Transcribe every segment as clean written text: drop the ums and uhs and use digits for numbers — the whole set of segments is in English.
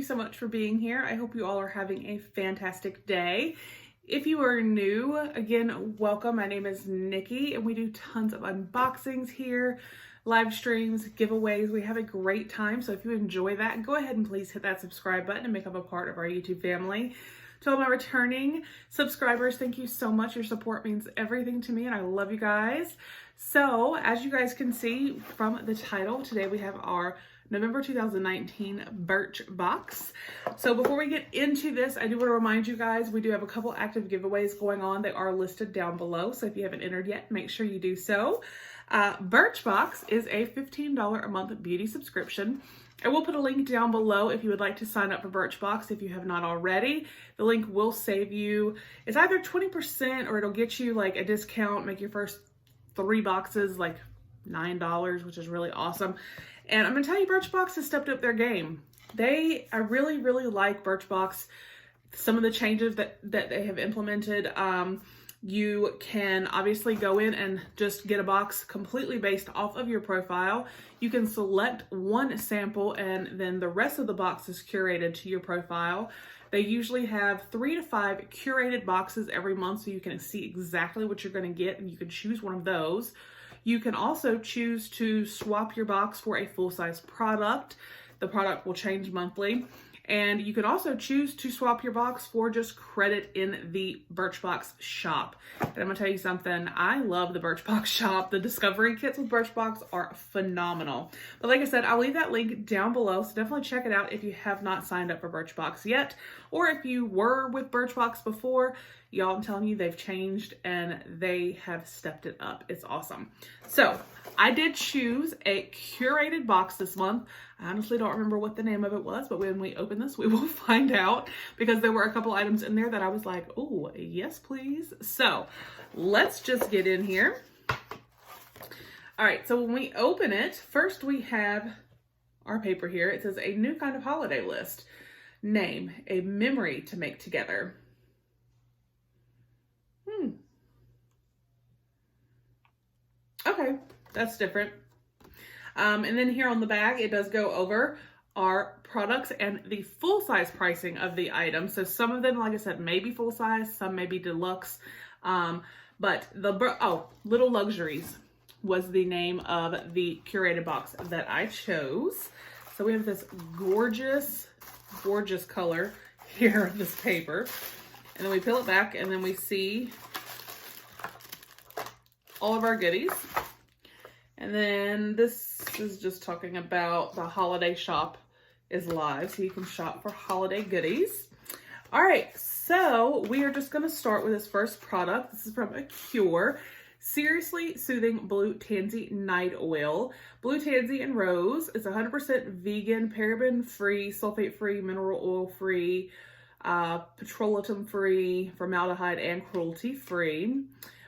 you so much for being here. I hope you all are having a fantastic day. If you are new, again, welcome. My name is Nikki, and we do tons of unboxings here, live streams, giveaways. We have a great time, so if you enjoy that, go ahead and please hit that subscribe button and become a part of our YouTube family. To all my returning subscribers, thank you so much. Your support means everything to me, and I love you guys. So, as you guys can see from the title, today we have our November 2019 BirchBox. So before we get into this, I do want to remind you guys, we do have a couple active giveaways going on. They are listed down below, so if you haven't entered yet, make sure you do so. BirchBox is a $15 a month beauty subscription. I will put a link down below if you would like to sign up for BirchBox if you have not already. The link will save you, it's either 20% or it'll get you like a discount, make your first 3 boxes like $9, which is really awesome. And I'm gonna tell you, BirchBox has stepped up their game. I really like BirchBox. Some of the changes that they have implemented. You can obviously go in and just get a box completely based off of your profile. You can select one sample and then the rest of the box is curated to your profile. They usually have 3 to 5 curated boxes every month, so you can see exactly what you're going to get and you can choose one of those. You can also choose to swap your box for a full-size product. The product will change monthly. And you can also choose to swap your box for just credit in the BirchBox shop. And I'm gonna tell you something, I love the BirchBox shop. The discovery kits with BirchBox are phenomenal. But like I said, I'll leave that link down below, so definitely check it out if you have not signed up for BirchBox yet. Or if you were with BirchBox before, y'all, I'm telling you, they've changed and they have stepped it up. It's awesome. So I did choose a curated box this month. I honestly don't remember what the name of it was, but when we open this, we will find out, because there were a couple items in there that I was like, oh, yes, please. So let's just get in here. All right, so when we open it, first we have our paper here. It says a new kind of holiday list. Name, a memory to make together. Okay, that's different. And then here on the back, it does go over our products and the full-size pricing of the items. So some of them, like I said, may be full-size, some may be deluxe. But Little Luxuries was the name of the curated box that I chose. So we have this gorgeous color here of this paper. And then we peel it back and then we see all of our goodies. And then this is just talking about the holiday shop is live, so you can shop for holiday goodies. All right, so we are just going to start with this first product. This is from Acure. Seriously Soothing Blue Tansy Night Oil. Blue Tansy and Rose. It's 100% vegan, paraben-free, sulfate-free, mineral oil-free, petroleum-free, formaldehyde, and cruelty-free.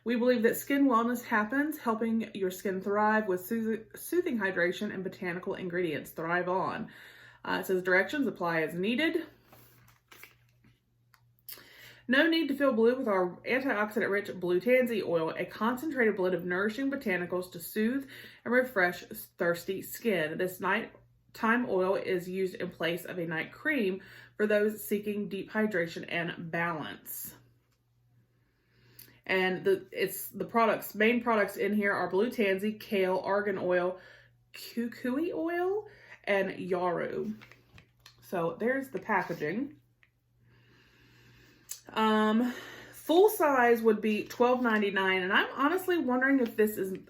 We believe that skin wellness happens, helping your skin thrive with soothing hydration and botanical ingredients. Thrive on. It says directions, apply as needed. No need to feel blue with our antioxidant-rich Blue Tansy oil, a concentrated blend of nourishing botanicals to soothe and refresh thirsty skin. This nighttime oil is used in place of a night cream for those seeking deep hydration and balance. And the main products in here are Blue Tansy, Kale, Argan Oil, Kukui Oil, and Yarrow. So there's the packaging. Full size would be $12.99, and I'm honestly wondering if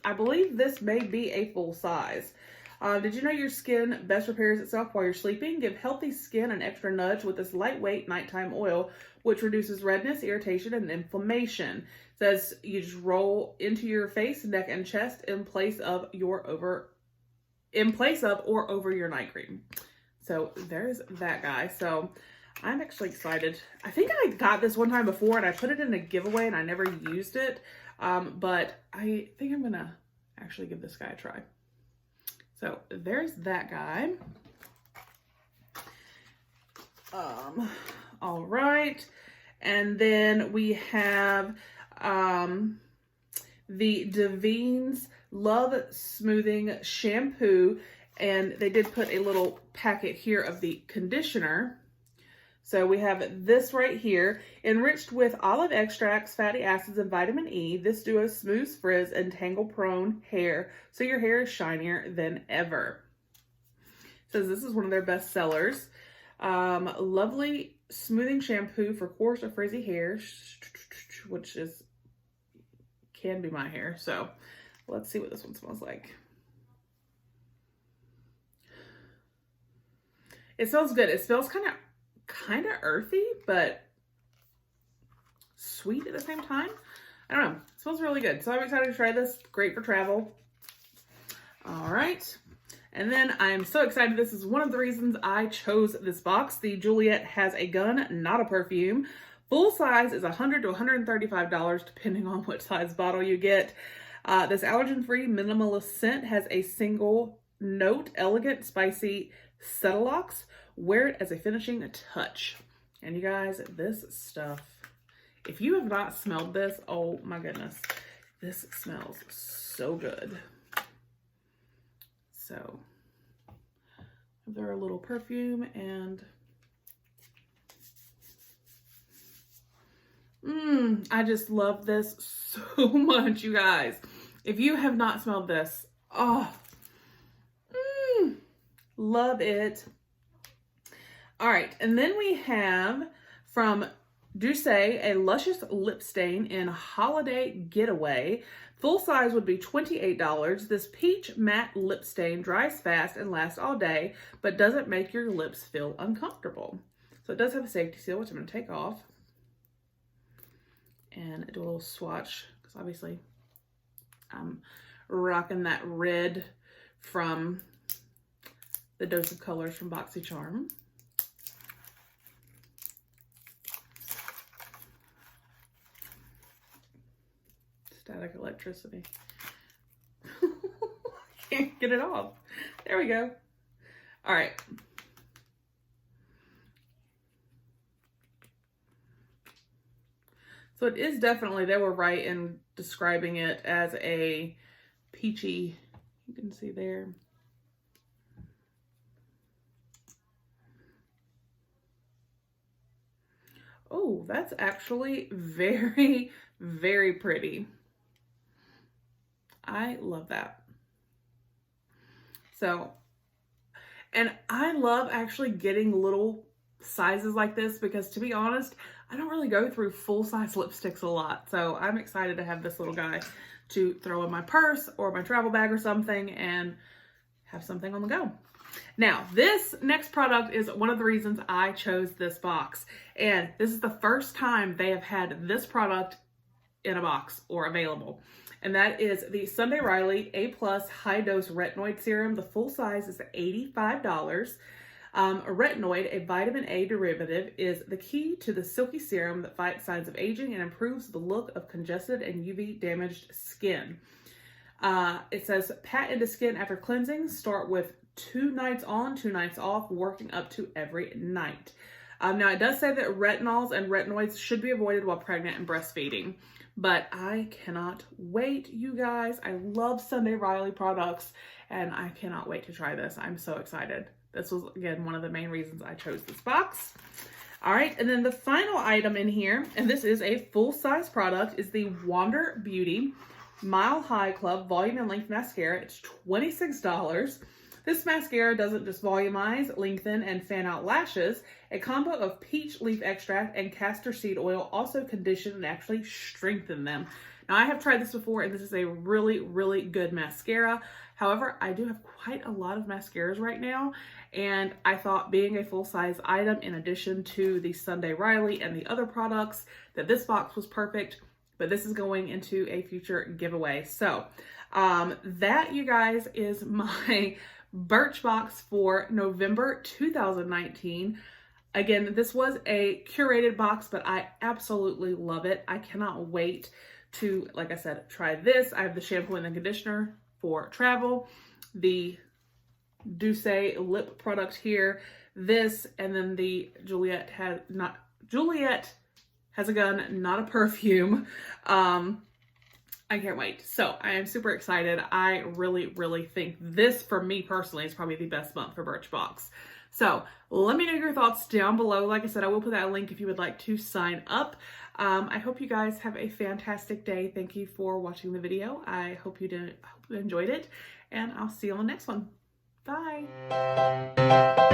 I believe this may be a full size. Did you know your skin best repairs itself while you're sleeping? Give healthy skin an extra nudge with this lightweight nighttime oil, which reduces redness, irritation, and inflammation. It says you just roll into your face, neck, and chest in place of or over your night cream. So there's that guy. So I'm actually excited. I think I got this one time before and I put it in a giveaway and I never used it. But I think I'm gonna actually give this guy a try. So there's that guy. All right. And then we have the Davines Love Smoothing Shampoo And they did put a little packet here of the conditioner. So we have this right here, enriched with olive extracts, fatty acids, and vitamin E. This duo smooths frizz and tangle-prone hair, so your hair is shinier than ever. It says this is one of their best sellers. Lovely smoothing shampoo for coarse or frizzy hair, which can be my hair. So let's see what this one smells like. It smells good. It smells kind of earthy, but sweet at the same time. I don't know. It smells really good. So I'm excited to try this. Great for travel. All right. And then I'm so excited. This is one of the reasons I chose this box. The Juliette Has a Gun, Not a Perfume. Full size is $100 to $135, depending on what size bottle you get. This allergen-free minimalist scent has a single note, elegant, spicy Cetilox. Wear it as a finishing touch. And you guys, this stuff, if you have not smelled this, oh my goodness, this smells so good. So, they're a little perfume and I just love this so much, you guys. If you have not smelled this, love it. All right, and then we have from Douce a luscious lip stain in Holiday Getaway. Full size would be $28. This peach matte lip stain dries fast and lasts all day, but doesn't make your lips feel uncomfortable. So it does have a safety seal, which I'm going to take off and do a little swatch, because obviously I'm rocking that red from the Dose of Colors from BoxyCharm. Static electricity. Can't get it off. There we go. All right. So it is definitely, they were right in describing it as a peachy, you can see there. Oh, that's actually very, very pretty. I love that. So, and I love actually getting little sizes like this because, to be honest, I don't really go through full-size lipsticks a lot. So I'm excited to have this little guy to throw in my purse or my travel bag or something and have something on the go. Now, this next product is one of the reasons I chose this box. And this is the first time they have had this product in a box or available. And that is the Sunday Riley A+ High Dose Retinoid Serum. The full size is $85. Retinoid, a vitamin A derivative, is the key to the silky serum that fights signs of aging and improves the look of congested and UV damaged skin. It says, pat into skin after cleansing. Start with 2 nights on, 2 nights off, working up to every night. Now, it does say that retinols and retinoids should be avoided while pregnant and breastfeeding. But I cannot wait, you guys. I love Sunday Riley products, and I cannot wait to try this. I'm so excited. This was, again, one of the main reasons I chose this box. All right, and then the final item in here, and this is a full-size product, is the Wander Beauty Mile High Club Volume and Length Mascara. It's $26. This mascara doesn't just volumize, lengthen, and fan out lashes. A combo of peach leaf extract and castor seed oil also condition and actually strengthen them. Now, I have tried this before, and this is a really, really good mascara. However, I do have quite a lot of mascaras right now, and I thought, being a full-size item in addition to the Sunday Riley and the other products, that this box was perfect. But this is going into a future giveaway. So that, you guys, is my BirchBox for November 2019. Again, this was a curated box, but I absolutely love it. I cannot wait to, like I said, try this. I have the shampoo and the conditioner for travel, the Douce lip product here, this, and then the Juliette Has a Gun, Not a Perfume. I can't wait. So I am super excited. I really think this, for me personally, is probably the best month for BirchBox. So let me know your thoughts down below. Like I said, I will put that link if you would like to sign up. I hope you guys have a fantastic day. Thank you for watching the video. I hope you enjoyed it, and I'll see you on the next one. Bye.